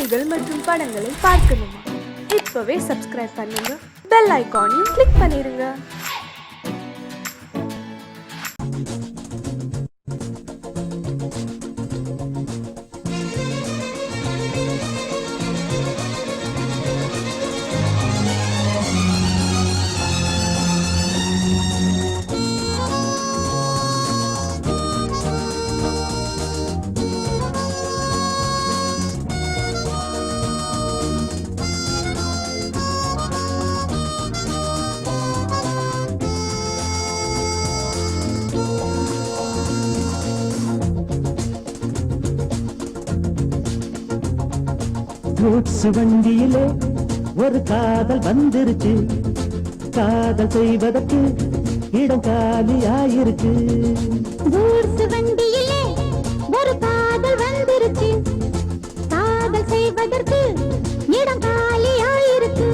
செய்திகள் மற்றும் படங்களை பார்க்கணுமா? இப்பவே சப்ஸ்கிரைப் பண்ணுங்க, பெல் ஐகானையும் கிளிக் பண்ணிருங்க. கூட்ஸ் வண்டியிலே ஒரு காதல் வந்துருச்சு, காதல் செய்வதற்கு இடம் காலியாயிருக்கு. கூட்ஸ் வண்டியிலே ஒரு காதல் வந்துருச்சு, காதல் செய்வதற்கு இடம் காலியாயிருக்கு.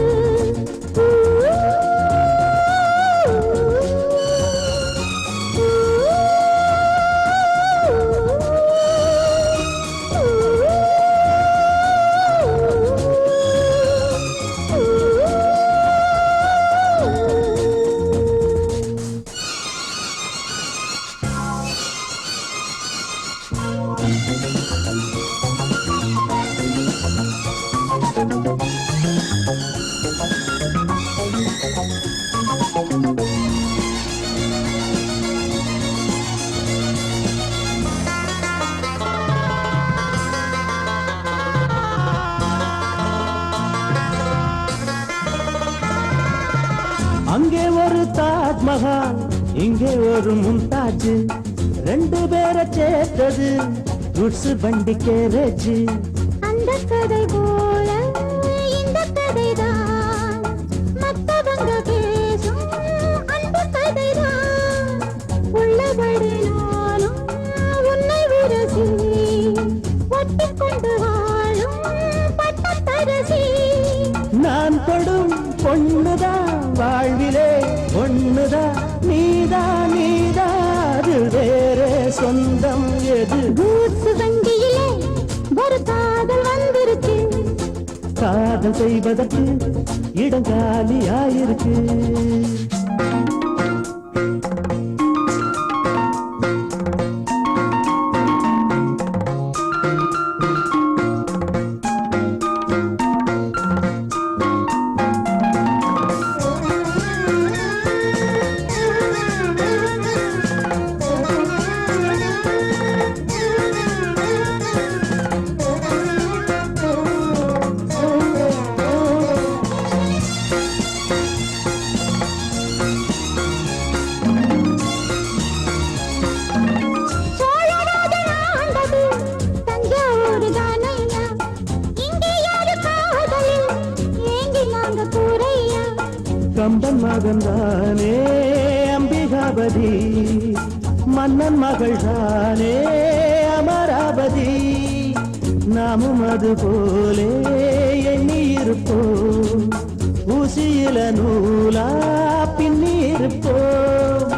அங்கே ஒரு தாஜ்மஹால், இங்கே ஒரு மும்தாஜ், ரெண்டு பேரை சேர்த்தது கூட்ஸ் வண்டி கேரேஜ். அந்த கதை போல இந்த கதைதான், மத்தவங்க பேசும் அந்த கதைதான். உள்ளபடி நானும் உன்னை விரசி ஒட்டிக்கொண்டு வாழும் பட்டத்தரசி. நான் தொடும் பொண்ணுதான் வாழ்விலே ஒண்ணுதான், நீதா நீதா, அது வேற சொந்தம் எது? கூட்ஸ் வண்டியிலே ஒரு காதல் வந்துருச்சு, காதல் செய்வதற்கு இடம் காலியாயிருக்கு. கம்பன் மகன்தானே அம்பிகாபதி, மன்னன் மகள் தானே அமராவதி. நாமும் அது போலே எண்ணி இருப்போம், ஊசியில நூலா பின்னி இருப்போம்.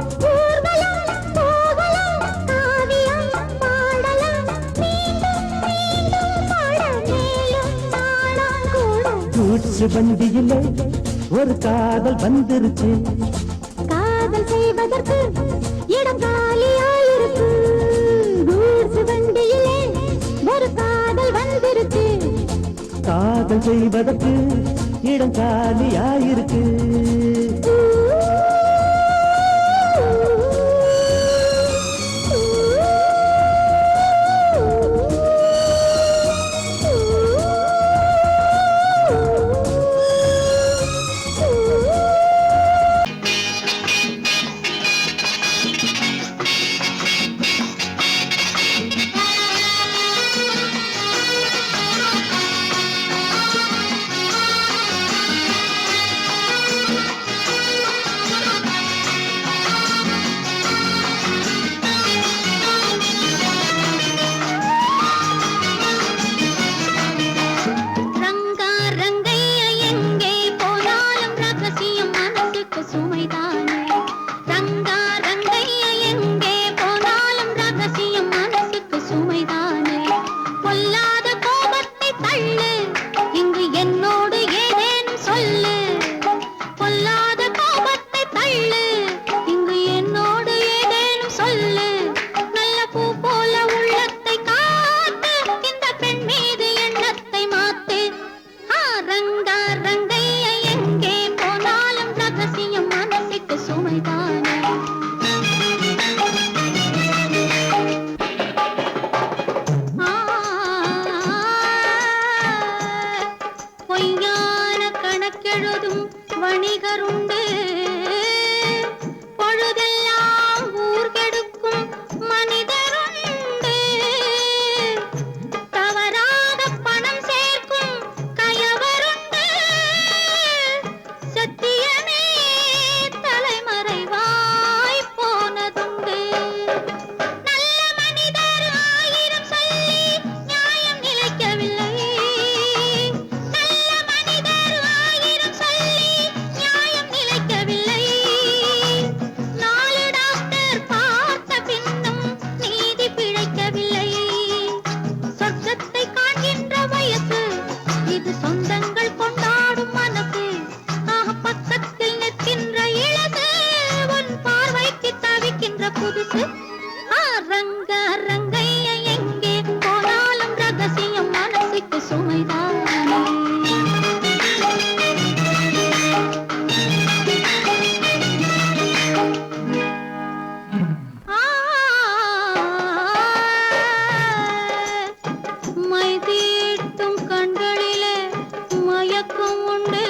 கூட்ஸ் வண்டியிலே ஒரு காதல் வந்துருச்சு, காதல் செய்வதற்கு இடம் காலியாயிருக்கு. கூட்ஸ் வண்டியிலே ஒரு காதல் வந்துருச்சு, காதல் செய்வதற்கு இடம் காலியாயிருக்கு. பொல்லாத கோபத்தை தள்ளு. வணிகருண்டு பொழுதெல்லாம் ஊர் கெடுக்கும் மனிதருண்டு தவறாக பணம் சேர்க்கும் கயவருண்டு சத்தியமே தலைமறைவாய் போனதுண்டு நல்ல மனிதர் ஆயிரம் சொல்லி நியாயம் நிலைக்கவில்லை நல்ல மனிதர் ஆயிரம் சொல்லி நியாயம் நிலைக்கவில்லை நாலு டாக்டர் பார்த்த பின்னும் நீதி பிழைக்கவில்லை சொர்க்கத்தை காண்கின்ற வயசு இது சொந்தங்கள் கொண்டாடும் மனசு பக்கத்தில் நிற்கின்ற இழகு உன் பார்வைக்கு தவிக்கின்ற புதுசு ரங்க ரங்கைய எங்கே போனாலும் ரகசியம் மனசுக்கு சுமைதானே மை தீட்டும் கண்களிலே மயக்கம் உண்டு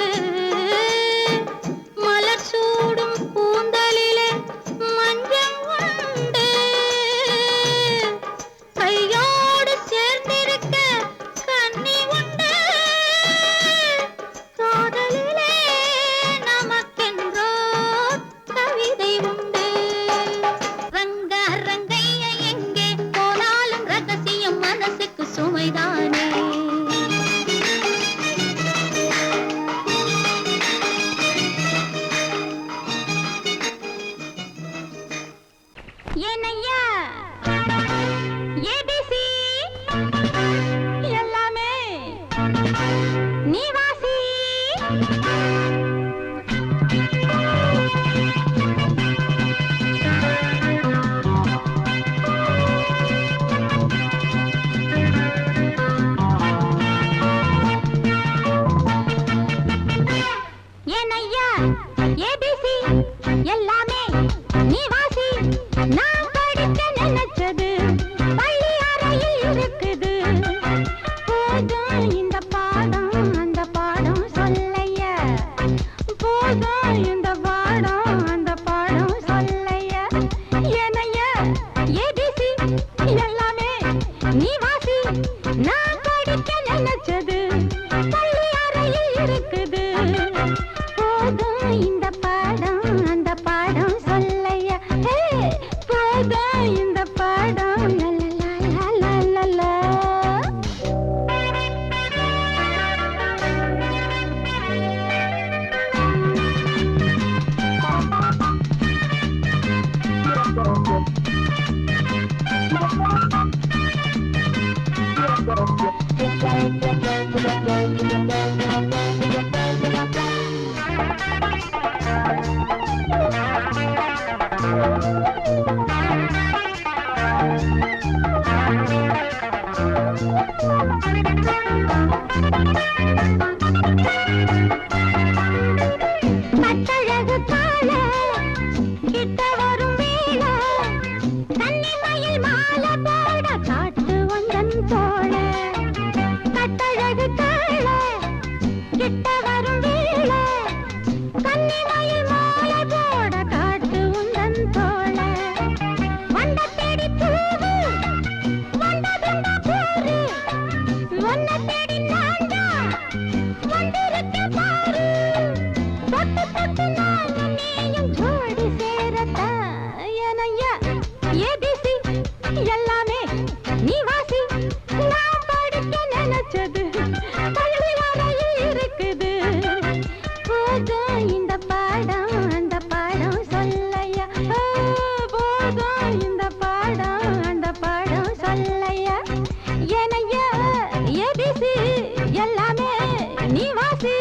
மலர் சூடும் கூந்தலிலே மஞ்சள் உண்டு கையோடு சேர்ந்திருக்க கண்ணி உண்டு காதலிலே நமக்கென்றோ கவிதை உண்டு ரங்க ரங்கைய எங்கே போனாலும் ரகசியம் மனசுக்கு சுமைதானே ஏனையா ஏபிசி எல்லாமே நீ வாசி ஏனையா ஏபிசி எல்லாமே நீ வாசி நான் படிக்க நினைச்சது பள்ளி அறையில் இருக்குது போதும் இந்த பாடம் அந்த பாடம் சொல்லையா போதும் இந்த பாடம் அந்த பாடம் சொல்லையா ஏனையா ஏபிசி எல்லாமே நீ வாசி நான் படிக்க நினைச்சது பள்ளி அறையில் இருக்குது போதும் இந்த பாடம் அந்த பாடம் சொல்லையா போதும் இந்த பாடம் லலலலலலலா. கட்டழகு கால கிட்ட வரும் வேளை கன்னிமயில் மாலை போட காட்டு வந்தன் தோழ கட்டழகு கால கிட்ட வரும் வேளை கன்னிமயில் மாலை போட காட்டு வந்தன் தோழ வண்ட தேடி பூவு வந்ததுண்ட போரு ஒன்ன தேடி நான்டா வந்திருக்க பாரு தொட்டு தொட்டு நானும் நீயும் ஜோடி சேரத்தா ஏனையா ஏபிசி எல்லாமே நீ வாசி நான் படிக்க நினைச்சது பள்ளி அறையில் இருக்குது போதும் இந்த பாடம் அந்த பாடம் சொல்லையா போதும் இந்த பாடம் அந்த பாடம் சொல்லையா ஏனையா ஏபிசி எல்லாமே நீ வாசி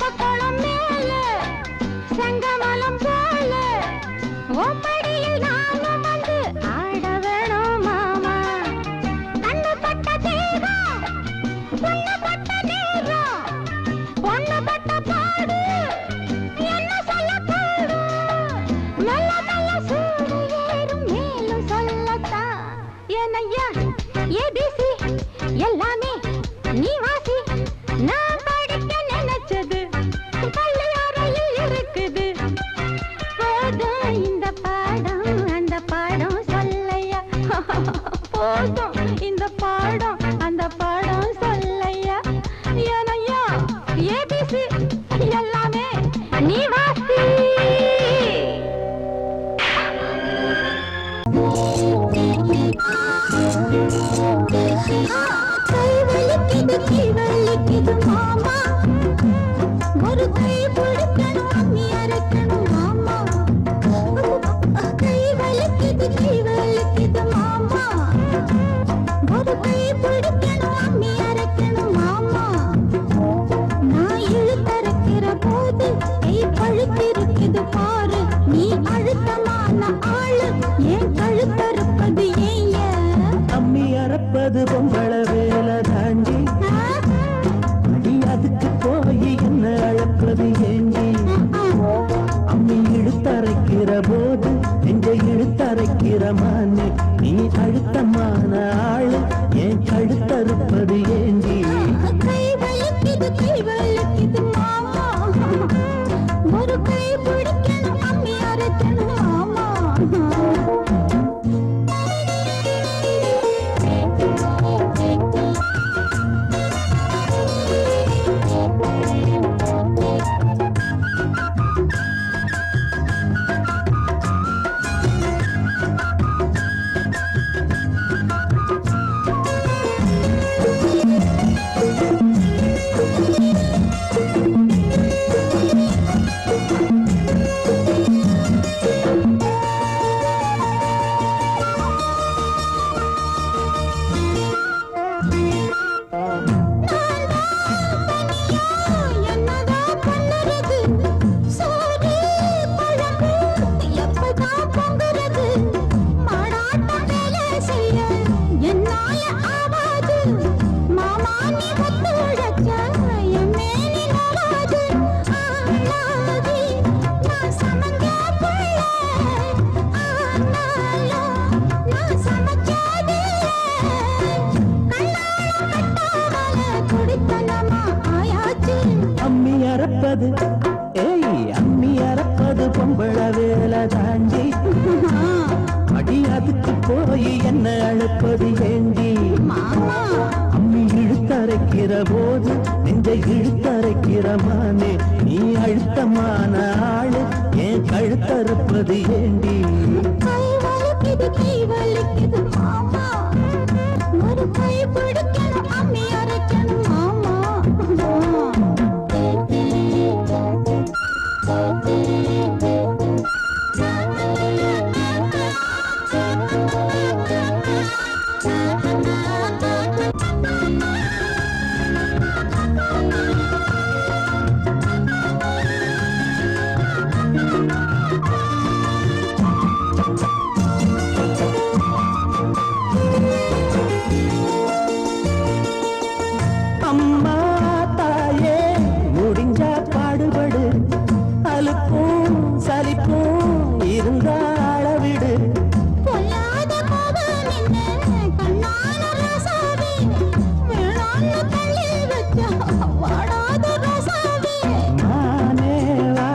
தெப்பக்குளம் மேல செங்கமலம் போல உம்மடியில் நானும் வந்து ஆட வேணும் மாமா. கண்ணு பட்ட தேகம் பொண்ணு பட்ட நேரம் பொண்ணு பட்ட பாடு என்ன சொல்ல பாடு மெல்ல மெல்ல சூடு ஏறும் மேலும் சொல்லத்தான் ஏனையா ஏபிசி எல்லாமே நீ வாசி. நான் படிக்க நினைச்சது பள்ளியறையில் இருக்குது. போதும் இந்த பாடம் அந்த பாடம் சொல்லையா. போதும் இந்த பாடம் அந்த பாடம் சொல்லையா. ஏனையா ஏபிசி எல்லாமே நீ வாசி. கை வலிக்குது மாமா, ஒரு கை பிடிக்கணும் அம்மி அரைக்கணும் மாமா. கை வலிக்குது மாமா, ஒரு கை பிடிக்கணும் அம்மி அரைக்கணும் மாமா. நான் இழுத்தரைக்கிற போது கை பழுத்திருக்குது பாரு. நீ அழுத்தமான ஆளு ஏன் கழுத்தறுப்பது ஏன்? அம்மி அறப்பது பொம்பள வேலை தாண்டி அடி அதுக்கு போய் என்ன அழப்பது ஏண்டி? அம்மி இழுத்தரைக்கிற போது நெஞ்ச இழுத்தரைக்கிற மானே நீ அழுத்தமான ஆளு ஏன் கழுத்தறுப்பது ஏண்டி? கை வலிக்குது மாமா, ஒரு கை பிடிக்கணும் அம்மி அரைக்கணும் மாமா. அம்மி அறப்பது அம்மி அறப்பது பொம்பள வேலை தாண்டி அடி அதுக்கு போய் என்ன அழைப்பது ஏண்டி? அம்மி இழுத்தரைக்கிற போது நெஞ்ச இழுத்தரைக்கிற மானே நீ அழுத்தமான ஆளு ஏன் கழுத்தறுப்பது ஏண்டி? கை வலிக்குது மாமா, ஒரு கை பிடிக்கணும் அம்மி அரைக்கணும் மாமா. அம்மா தாயே முடிஞ்சா பாடுபடு, அலுப்பும் சலிப்பும் இருந்தா அளவிடு. பொல்லாத கோபம் என்ன கண்ணான ரசாவே, வேளாண்மை தள்ளி வச்சா வாடாத ரசாவே. மானேவா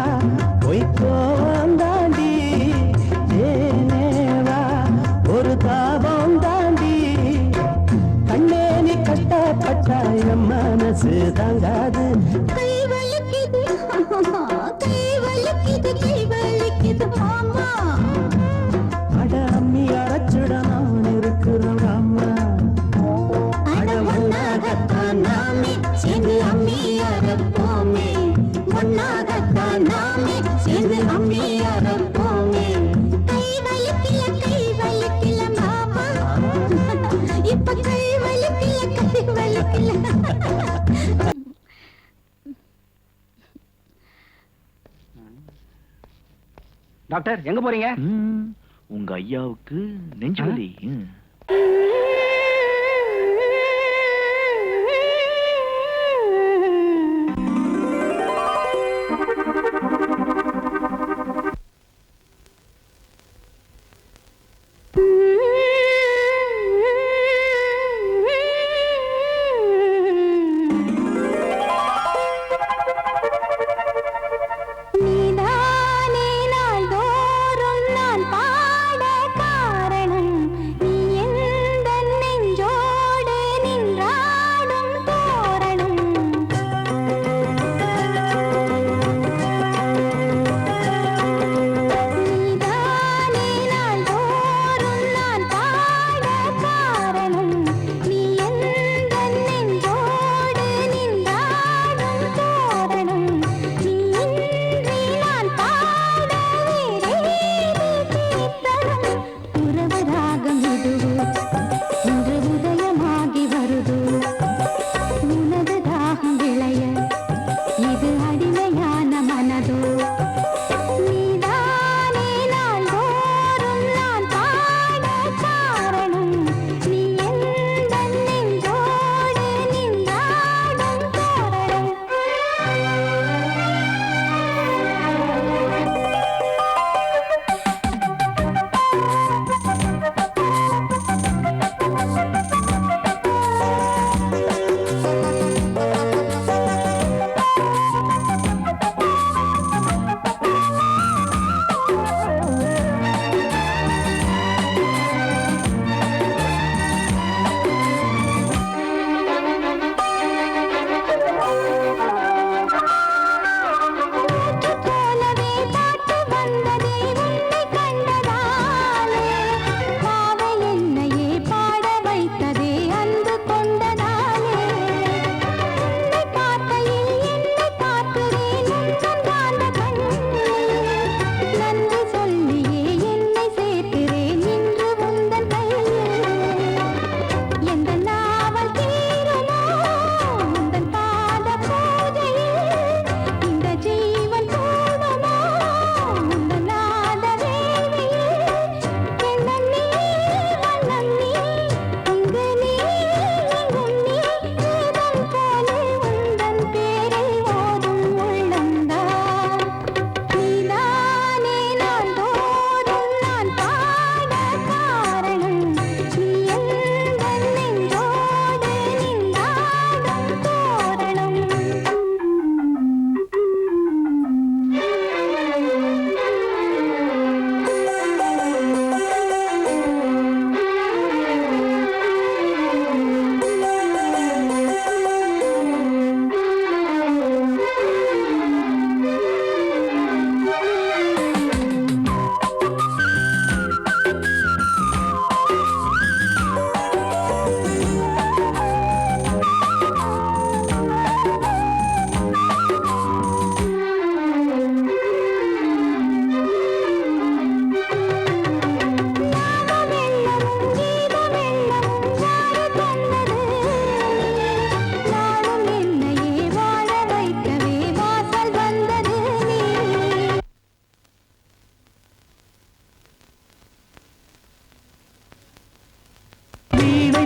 பொய்க்கோவம் தாண்டி, தேனேவா ஒரு தாபம் தாண்டி. கண்ணே நீ கஷ்டப்பட்டா என் மனசு தாங்காது. கை வலிக்குது கை வலிக்குது மாமா. அட அம்மி அரைச்சுட நான் இருக்கிறேன் அம்மா. அட ஒன்னாகத்தான் நாமே சேர்ந்து அம்மி அரைப்போமே, ஒன்னாகத்தான் நாமே சேர்ந்து அம்மி அரைப்போமே. கை வலிக்கல மாமா, இப்ப கை வலிக்கல. டாக்டர் எங்க போறீங்க? உங்க ஐயாவுக்கு நெஞ்சு வலி.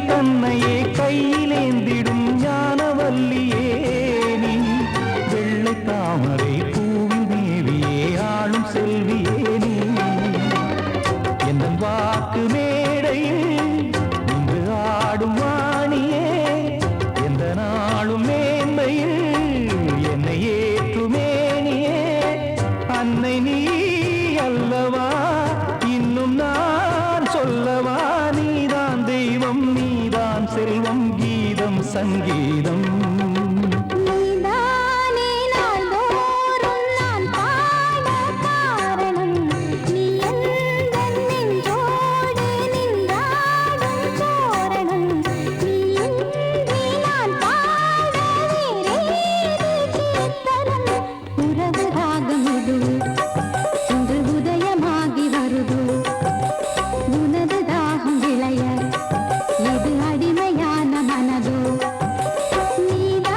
தன்னையே கையிலேந்திடும் ஞானவல்லியே நீ, வெள்ளை தாமரை பூவில் தேவியே ஆளும் செல்வியே நீ, எந்த வாக்கு மேடையில் இன்று ஆடும் வாணியே, எந்த நாளும் மேன்மையில் என்னை ஏற்றுமேனியே, அன்னை நீ அல்லவா இன்னும் நான் சொல்லவா, நீதான் தெய்வம் நீதான் செல்வம் கீதம் சங்கீதம். இது அடிமையான மனதோ நீதான்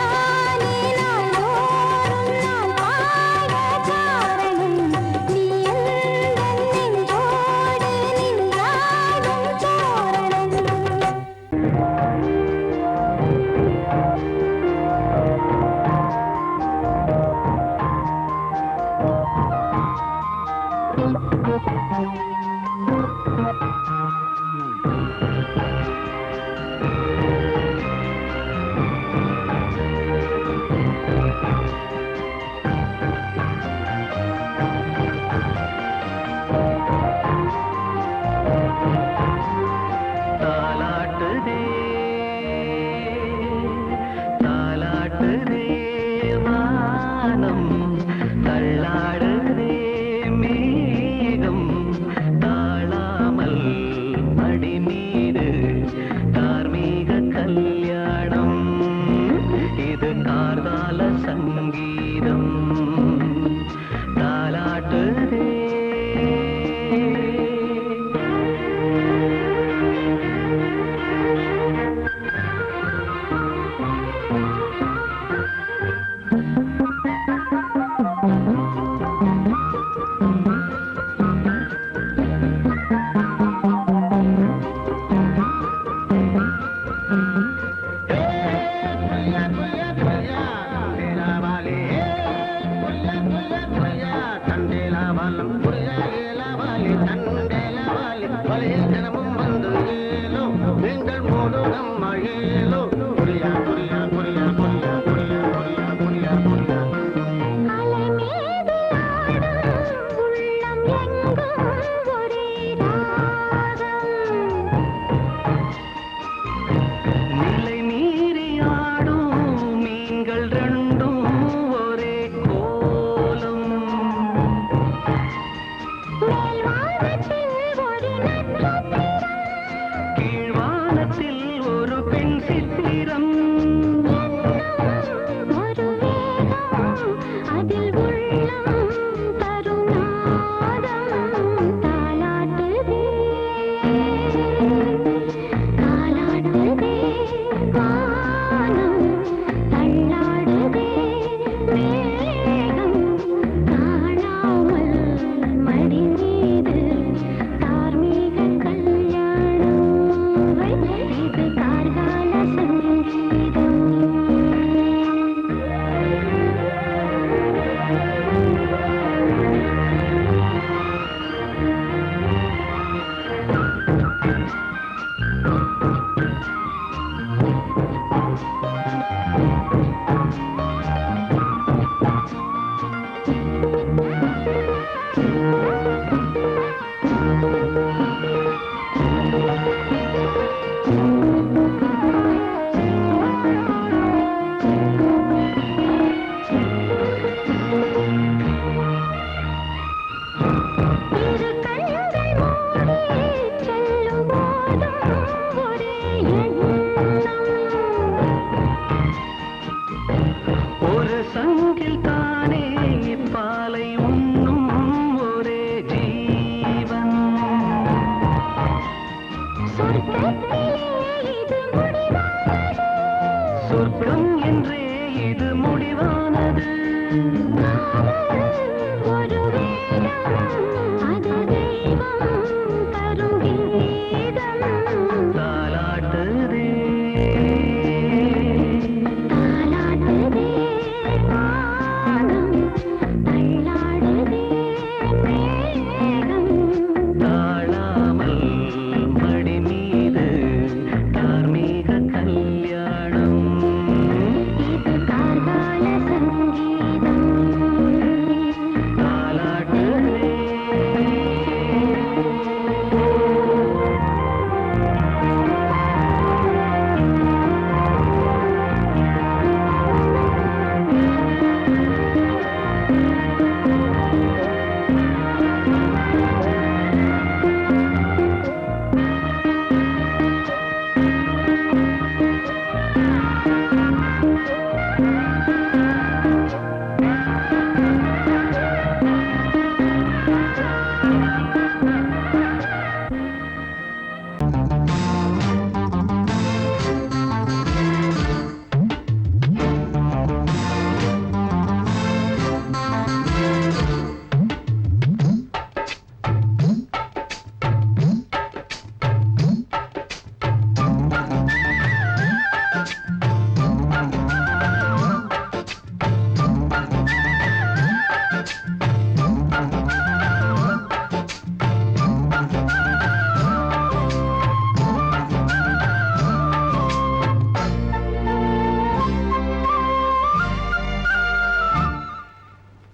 சங்கில் தானே பாலை உண்ணும் ஒரே ஜீவன். சொர்க்கம் என்றே இது முடிவானது.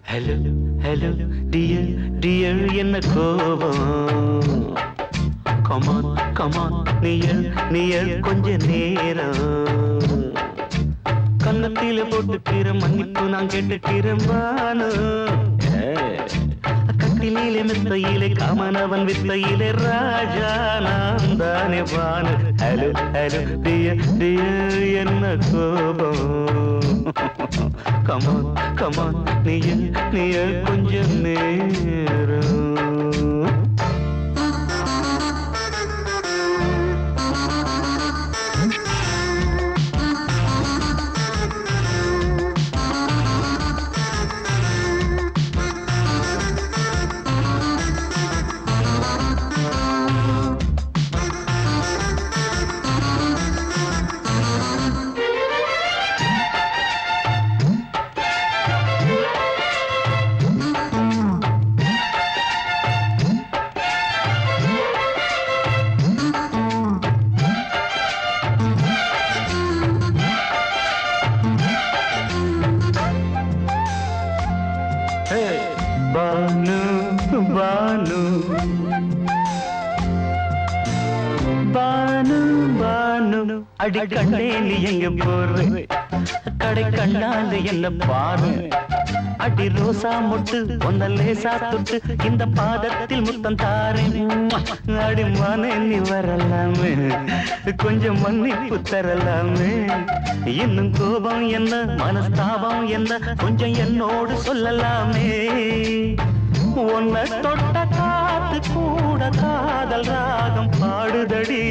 ஹலோ ஹலோ டியர் டியர் என்ன கோபம்? கமான் கமான் நியர் நியர் கொஞ்ச நேரம் கன்னத்தில போட்டுக்கிற மன்னிப்பு நான் கேட்டுக்கிறம்பானு. கட்டிலே மெத்தையிலே காமனவன் வித்தையிலே ராஜா நான் தானே Bhanu. Hello hello dear dear என்ன கோபம்? கமான் கமான் நியர் நியர் கொஞ்ச நேரம். பானு பானு பானு பானு அடி கண்டே நீ எங்க போற? கடை கண்டால என்ன பாரு. அடி ரோசா முட்டு ஒன்ன லேசா தொட்டு இந்த பாதத்தில் முத்தம் தாரேன். அடி மானே நீ வரலாமே, கொஞ்சம் மன்னிப்பு தரலாமே. இன்னும் கோபம் என்ன மனஸ்தாபம் என்ன கொஞ்சம் என்னோடு சொல்லலாமே. உன்னை தொட்ட காத்து கூட காதல் ராகம் பாடுதடி.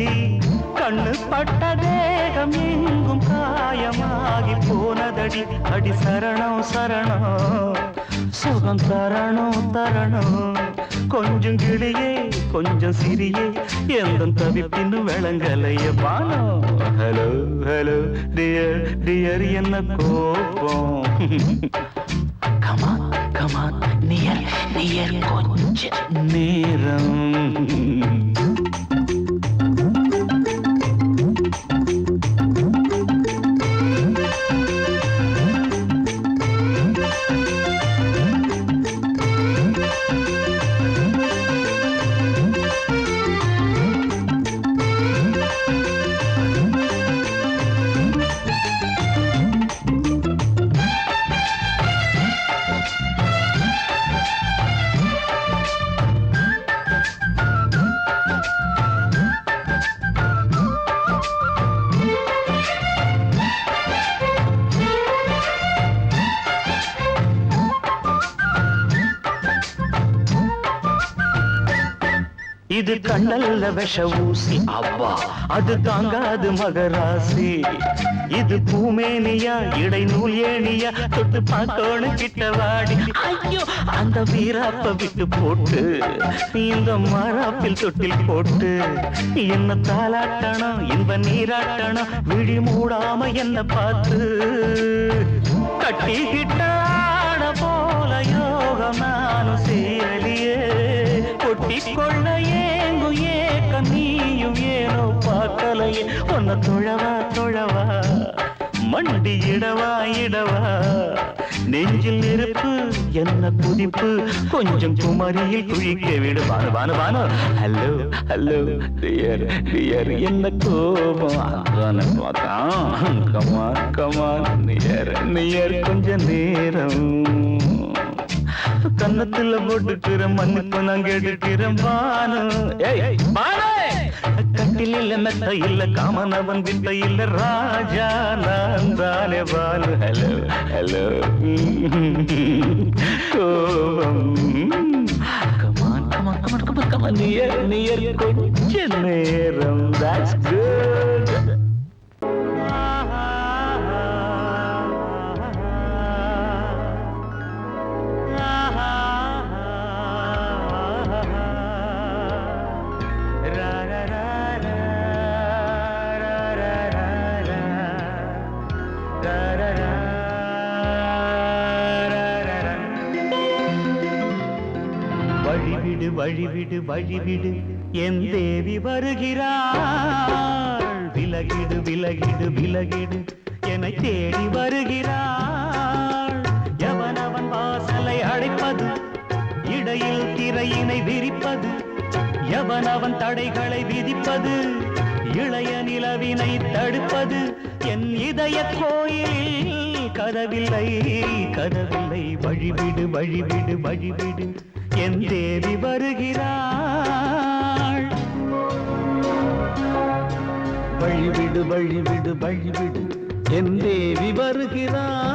கண்ணு பட்ட தேகம் எங்கும் காயமாகி போனதடி. அடி சரணம் சரணம் சுகம் தரணும் தரணும். கொஞ்சம் கிளியே கொஞ்சம் சிறியே எந்த தவிப்பின்னு விளங்கலைய பானோ. ஹலோ ஹலோ டியர் டியர் என்ன கோபம்? கமான் கமான் நியர் நியர் கொஞ்ச நேரம். இது கண்ணல்ல விஷ ஊசி அவ்வா அது தாங்காது மகராசி இது பூமேனியா இடை நூல் ஏனியா தொட்டு பார்க்கோணு கிட்ட வாடி ஐயோ அந்த வீராப்ப விட்டு போட்டு இந்த மாறாப்பில் தொட்டில் போட்டு என்ன தாலாட்டணும் இன்ப நீராட்டணும் விழி மூடாம என்ன பார்த்து கட்டிக்கிட்டான போல யோகம் நானும் சேரலியே கொட்டிக்கொள்ள ஏங்கு ஏக்க நீயும் ஏனோ பார்க்கலையே உன்னை தொழவா மண்டி இடவா நெஞ்சில் நெருப்பு என்ன குதிப்பு கொஞ்சம் குமரியில் குழிக்க விடு வானு ஹலோ டியர் என்ன கோபம் அதான பார்த்தான் கமான் நியர் கொஞ்ச நேரம் கன்னத்துல போட்டுக்கிற மன்னிப்பு நான் கேட்டுக்கிறேன் பானு கட்டில் இல்ல மெத்த இல்ல காமனவன் வித்த இல்ல ராஜா நான் தானே பானு ஹலோ கோபம் கமான் நியர் கொஞ்ச நேரம் that's good வழிவிடு என் தேவி வருகிறாள் விலகிடு என்னை தேடி வருகிறாள் எவனவன் வாசலை அடைப்பது இடையில் திரையினை விரிப்பது எவனவன் தடைகளை விதிப்பது இளைய நிலவினை தடுப்பது என் இதய கோயிலில் கதவில்லை வழிவிடு என் தேவி வருகிறாள் வழிவிடு என் தேவி வருகிறாள்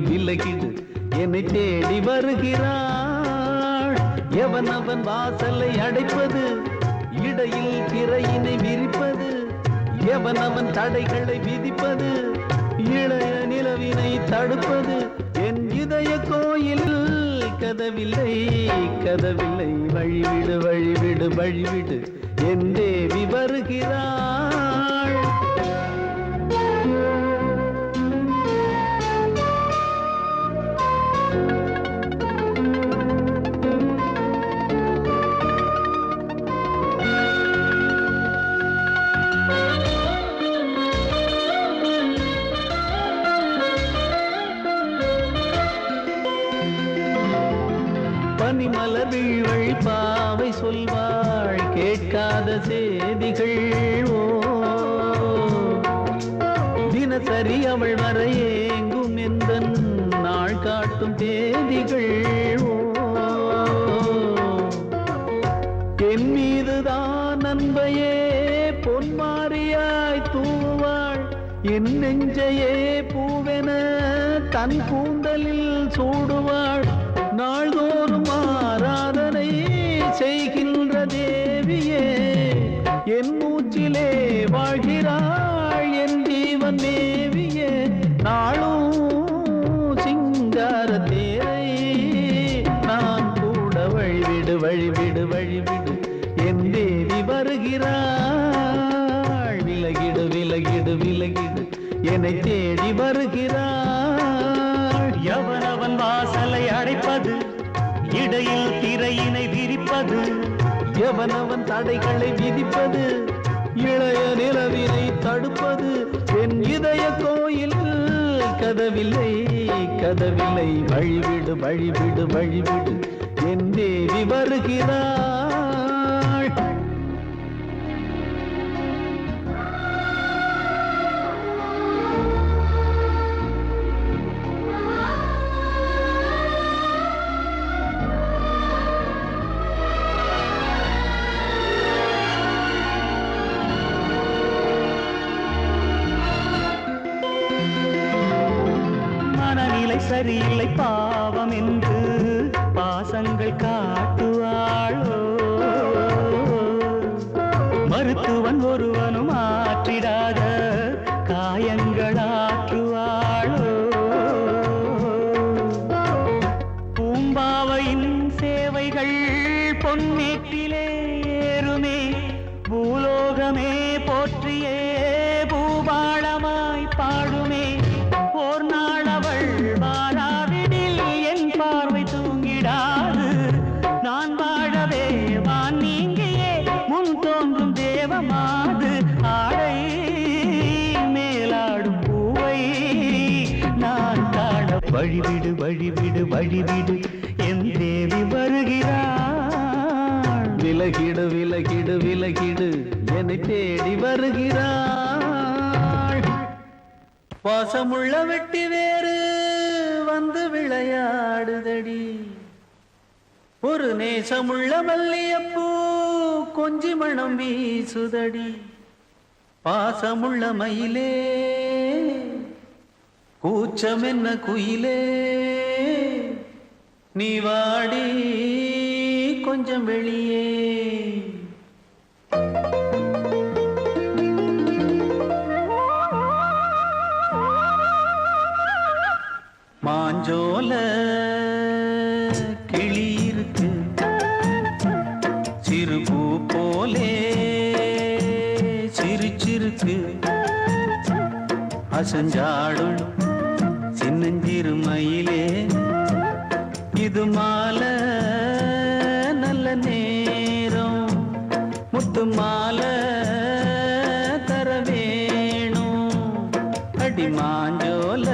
விலகிடு என்னை தேடி வருகிறாள் எவனவன் வாசலை அடைப்பது இடையில் திரையினை விரிப்பது எவனவன் தடைகளை விதிப்பது இளைய நிலவினை தடுப்பது என் இதய கோயில் கதவில்லை வழிவிடு என் தேவி வருகிறாள் பனிமலர் வீழ்வழி பாவை சொல்வாள் கேட்காத செய்திகள் தினசரி அவள் வர ஏங்கும் எந்த நாள் காட்டும் தேதிகள் என் மீதுதான் அன்பையே பொன்மாரியாய் தூவாள் என் நெஞ்சையே பூவென தன் கூந்தலில் சூடுவாள் நாள்தோறும் ஆராதனை செய்கின்ற தேவியே என் மூச்சிலே வாழ்கிறாள் என் ஜீவன் தேவியே நாளும் சிங்கார தேரை நான் கூட வழிவிடு என் தேவி வருகிறாள் விலகிடு என்னை தேடி வருகிறாள் எவனவன் வாசலை அடைப்பது இடையில் திரையினை விரிப்பது எவனவன் தடைகளை விதிப்பது இளைய நிலவினை தடுப்பது என் இதய கோயில் கதவில்லை வழிவிடு என் தேவி வருகிறாள் சரியில்லை பாவம் என்று பாசங்கள் காட்டுவாளோ மருத்துவன் ஒருவனும் ஆற்றிடாத காயங்களாற்றுவாளோ பூம்பாவையின் சேவைகள் பொன்னேற்றிலே ஏறுமே பூலோகமே போற்றியே பூபாளமாய் பாடுமே ஓர் நாள் அவள் வாராவிடில் என் பார்வை தூங்கிடாது நான் வாழவே வான் நீங்கியே முன் தோன்றும் தேவமாது ஆடை மேலாடும் பூவை நான் காண வழிவிடு வழிவிடு வழிவிடு என் தேவி வருகிறாள் விலகிடு விலகிடு விலகிடு என்னை தேடி வருகிறாள் பாசமுள்ள வெட்டி வேறு வந்து விளையாடுதடி ஒரு நேசமுள்ள மல்லியப்பூ கொஞ்சி மணம் வீசுதடி பாசமுள்ள மயிலே கூச்சம் என்ன குயிலே நீ வாடி கொஞ்சம் வெளியே மாஞ்சோல கிளி இருக்கு சிறுபூ போலே சிரிச்சிருக்கு அசஞ்சாடும் சின்னஞ்சிறு மயிலே இது மாலை நல்ல நேரம் முத்து மாலை தர வேணும் அடி மாஞ்சோல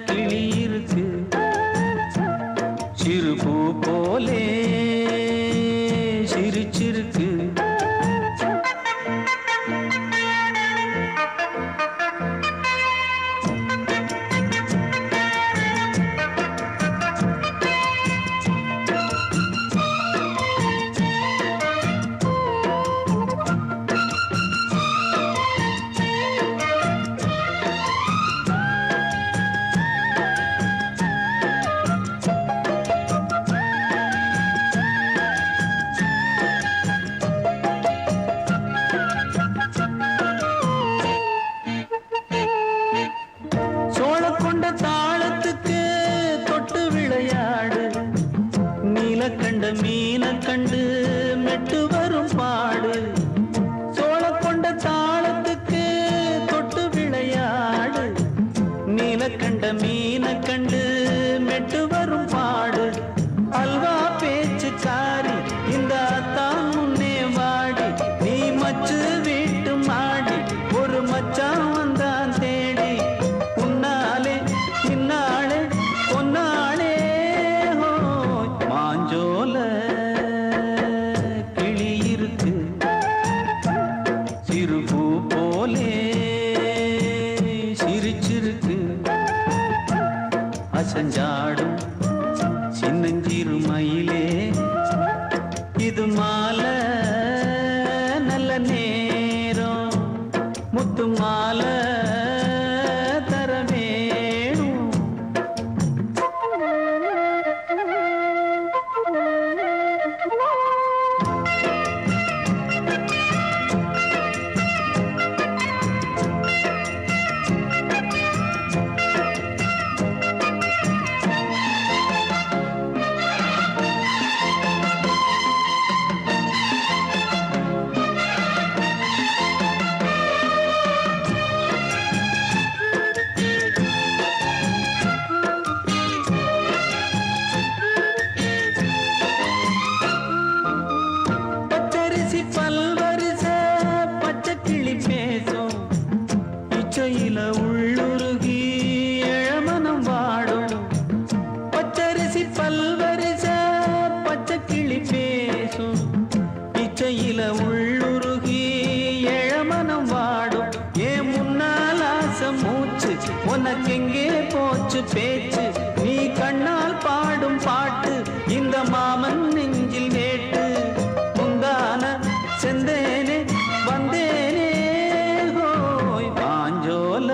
கிளி இருக்கு சிறுபூ போலே சிரிச்சிருக்கு கண்ட மீன கண்டு மெட்டு வரும் பாடு சோழ கொண்ட தாளத்துக்கு தொட்டு விளையாடு நீல கண்ட மீன கண்டு மெட்டு வரும் பாடு அல்வா பேச்சுக்காரி இந்த தான் முன்னே வாடி நீ மச்சு வீட்டு மாடி ஒரு மச்சான் வந்தான் தேடி உன்னாலே இன்னாலே பொன்னாலே மாஞ்சோல கிளி இருக்கு சிறுபூ போலே சிரிச்சிருக்கு அசஞ்சாடும் சின்னஞ்சிறு மயிலே இது மாலை நல்ல நேரம் முத்து மாலை தர வேணும் பச்சரிசி பல்வரிச பச்சை கிளி பேசும் இச்சையில உள்ளுருகி இளமனம் வாடும் பச்சரிசி பல்வரிச பச்சை கிளி பேசும் இச்சையில உள்ளுருகி இளமனம் வாடும் ஏன் முன்னால் ஆசை மூச்சு உனக்கெங்கே போச்சு பேச்சு நீ கண்ணால் பாடும் பாட்டு இந்த மாமன் நெஞ்சில் வேட்டு முந்தான செந்தேனே வந்தேனே ஹோய் பாஞ்சோல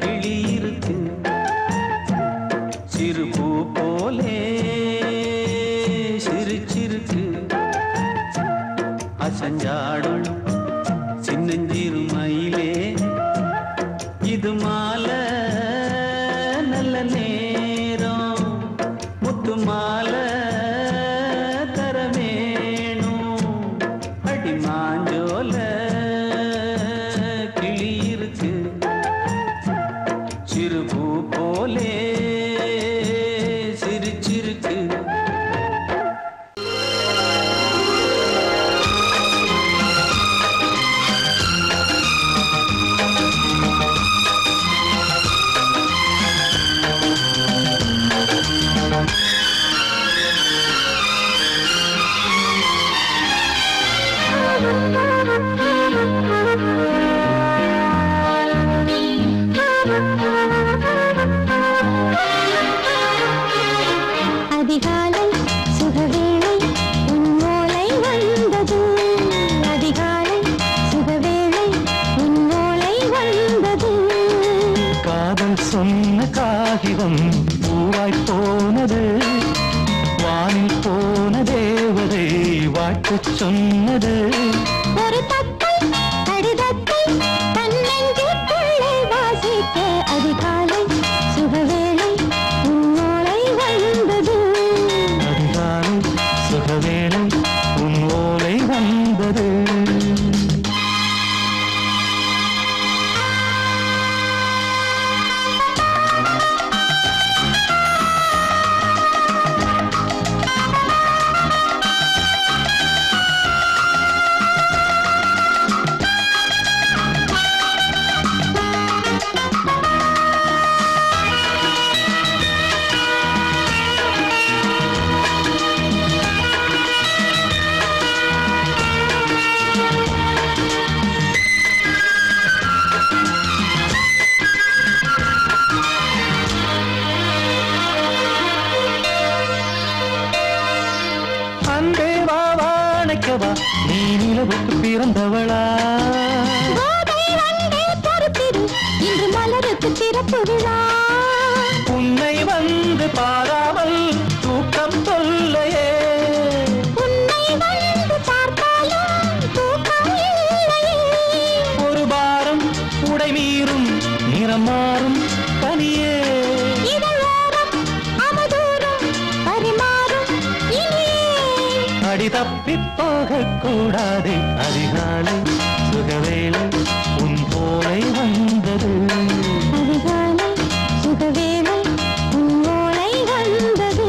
கிளி இருக்கு சிறு சொன்ன காகிதம் பூவாய் போனது வானில் போன தேவதை வாழ்த்து சொன்னது ஒரு தத்தை கடிதத்தை தன்னெஞ்சுக்குள்ளே வாசிக்க அதிகாலை சுகவேளை உன்னோலை வந்தது அதிகாலை சுகவேளை உன் ஓலை வந்தது அன்பே வா வாழைக்கவா நீ நிலவுக்கு பிறந்தவளா கோதை வந்தே பொறுத்திரு இன்று மலருக்கு திறப்பு விழா உன்னை வந்து பாராமல் தூக்கம் தொல்லையே உன்னை வந்து பார்த்தாலும் தூக்கம் இல்லையே ஒரு பாரம் உடை மீறும் நிறம் மாறும் பனியே இதழோரம் அமுதூரம் பரிமாறும் இனியே அடி தப்பிப் போகக் கூடாது அதிகாலை சுகவேளை உன் போலை வந்தது அதிகாலை சுகவேளை உன்னோலை வந்தது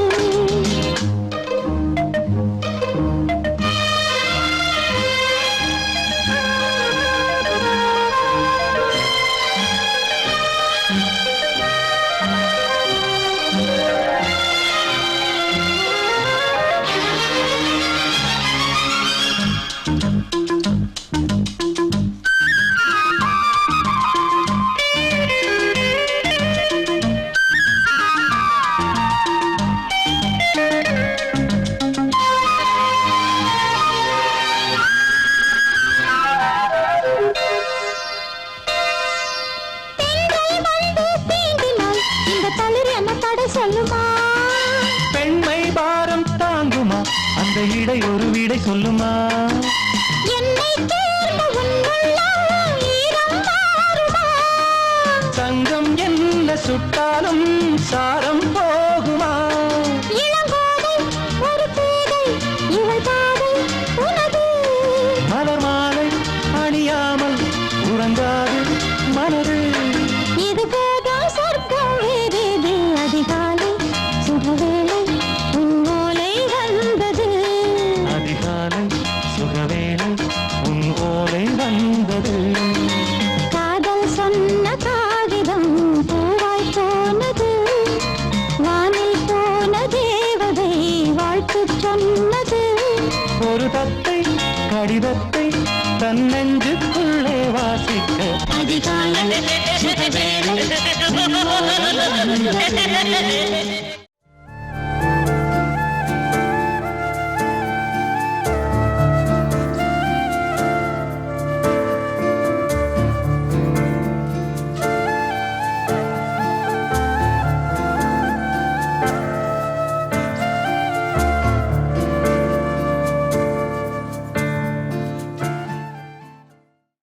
பெண்கள் வந்து தீண்டினால் இந்த தளிர் என்ன தடை சொல்லுமா பெண்மை பாரம் தாங்குமா அந்த இடை ஒரு விடை சொல்லுமா என்னை தேர்ந்த உன்னுள்ளம் ஈரம் மாறுமா தங்கம் என்ன சுட்டாலும் சாரம் போகுமா இளங்கோதை ஒரு பேதை இவள் பாதை உனது மலர் மாலை அணியாமல் உறங்காது மனது இது போதும் சொர்க்கம் வேறேது அதிகாலை சுகவேளை உன்னோலை வந்தது அதிகாலை சுகவேளை உன் ஓலை வந்தது காதல் சொன்ன காகிதம் பூவாய் போனது வானில் போன தேவதை வாழ்த்து சொன்னது ஒரு தத்தை கடிதத்தை தன்னெஞ்சுக்குள்ளே வாசிக்க அதிகாலை சுகவேளை உன்னோலை வந்தது